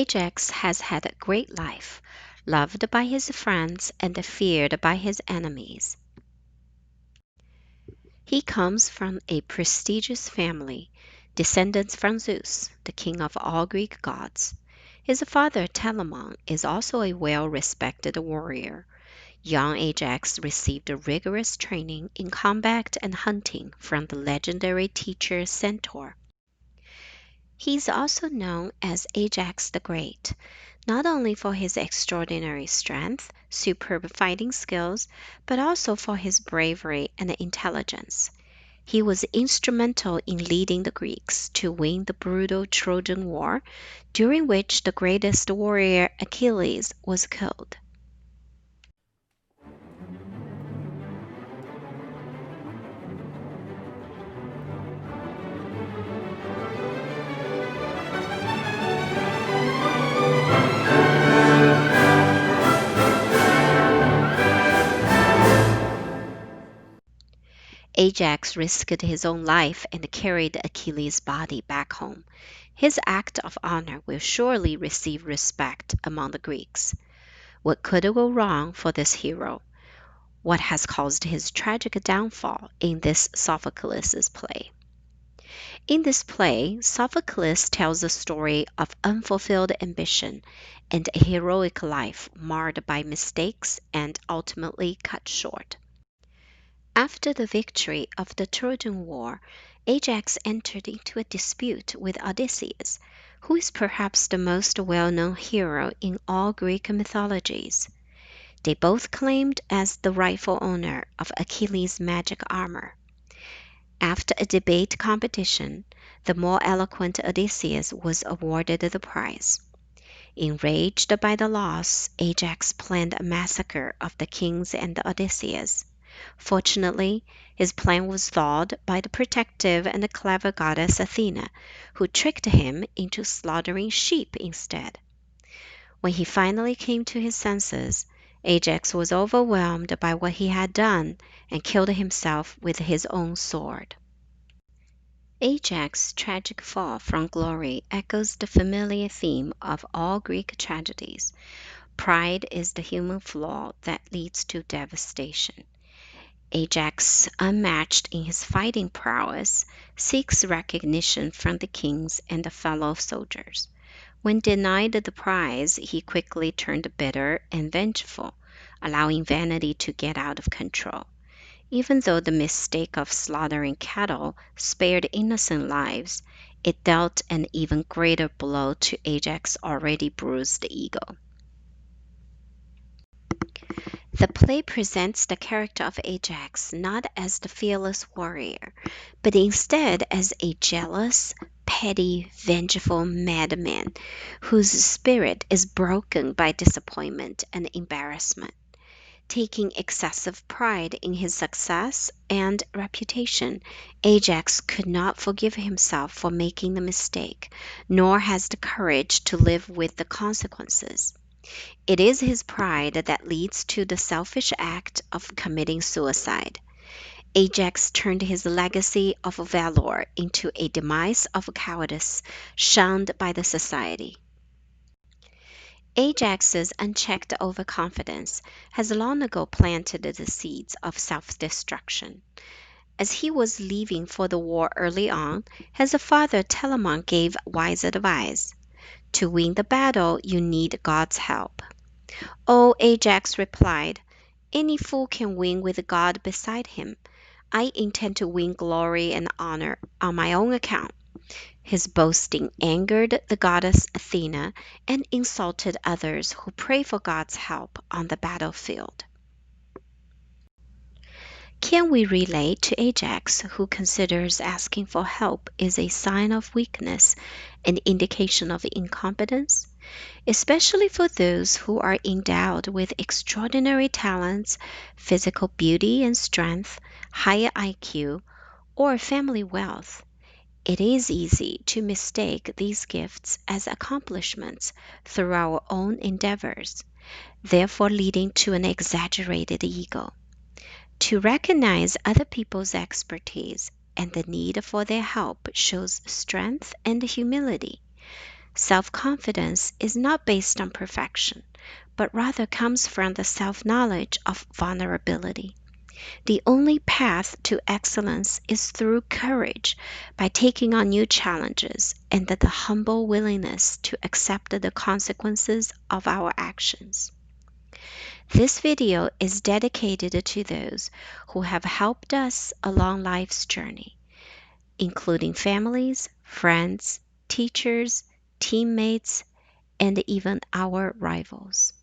Ajax has had a great life, loved by his friends and feared by his enemies. He comes from a prestigious family, descendants from Zeus, the king of all Greek gods. His father Telamon is also a well-respected warrior. Young Ajax received rigorous training in combat and hunting from the legendary teacher Centaur. He is also known as Ajax the Great, not only for his extraordinary strength, superb fighting skills, but also for his bravery and intelligence. He was instrumental in leading the Greeks to win the brutal Trojan War, during which the greatest warrior Achilles was killed. Ajax risked his own life and carried Achilles' body back home. His act of honor will surely receive respect among the Greeks. What could go wrong for this hero? What has caused his tragic downfall in this Sophocles' play? In this play, Sophocles tells a story of unfulfilled ambition and a heroic life marred by mistakes and ultimately cut short. After the victory of the Trojan War, Ajax entered into a dispute with Odysseus, who is perhaps the most well-known hero in all Greek mythologies. They both claimed as the rightful owner of Achilles' magic armor. After a debate competition, the more eloquent Odysseus was awarded the prize. Enraged by the loss, Ajax planned a massacre of the kings and Odysseus. Fortunately, his plan was thwarted by the protective and clever goddess Athena, who tricked him into slaughtering sheep instead. When he finally came to his senses, Ajax was overwhelmed by what he had done and killed himself with his own sword. Ajax's tragic fall from glory echoes the familiar theme of all Greek tragedies. Pride is the human flaw that leads to devastation. Ajax, unmatched in his fighting prowess, seeks recognition from the kings and the fellow soldiers. When denied the prize, he quickly turned bitter and vengeful, allowing vanity to get out of control. Even though the mistake of slaughtering cattle spared innocent lives, it dealt an even greater blow to Ajax's already bruised ego. The play presents the character of Ajax not as the fearless warrior, but instead as a jealous, petty, vengeful madman whose spirit is broken by disappointment and embarrassment. Taking excessive pride in his success and reputation, Ajax could not forgive himself for making the mistake, nor has the courage to live with the consequences. It is his pride that leads to the selfish act of committing suicide. Ajax turned his legacy of valor into a demise of cowardice shunned by the society. Ajax's unchecked overconfidence has long ago planted the seeds of self-destruction. As he was leaving for the war early on, his father Telamon gave wise advice. To win the battle, you need God's help. Oh, Ajax replied, any fool can win with God beside him. I intend to win glory and honor on my own account. His boasting angered the goddess Athena and insulted others who pray for God's help on the battlefield. Can we relate to Ajax, who considers asking for help is a sign of weakness, an indication of incompetence? Especially for those who are endowed with extraordinary talents, physical beauty and strength, higher IQ, or family wealth. It is easy to mistake these gifts as accomplishments through our own endeavors, therefore leading to an exaggerated ego. To recognize other people's expertise and the need for their help shows strength and humility. Self-confidence is not based on perfection, but rather comes from the self-knowledge of vulnerability. The only path to excellence is through courage, by taking on new challenges and the humble willingness to accept the consequences of our actions. This video is dedicated to those who have helped us along life's journey, including families, friends, teachers, teammates, and even our rivals.